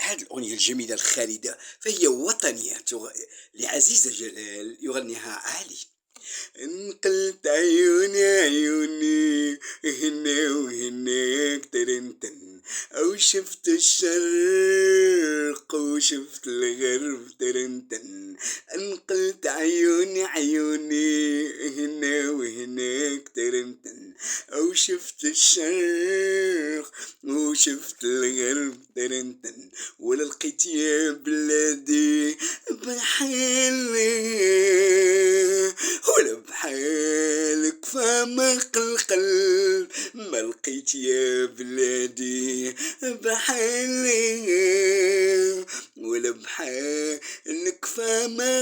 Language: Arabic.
هذه الأغنية الجميلة الخالدة فهي وطنية لعزيزة جلال يغنيها علي. انقلت عيوني عيوني هنا وهناك ترنتن، أو شفت الشرق وشفت الغرب ترنتن. انقلت عيوني عيوني هنا وهناك ترنتن، أو شفت الشرق وشفت الغرب ترنتن. ولا لقيت يا بلادي بحالي ولا بحالك فما قلقل. ما لقيت يا بلادي بحالي ولا بحالك فما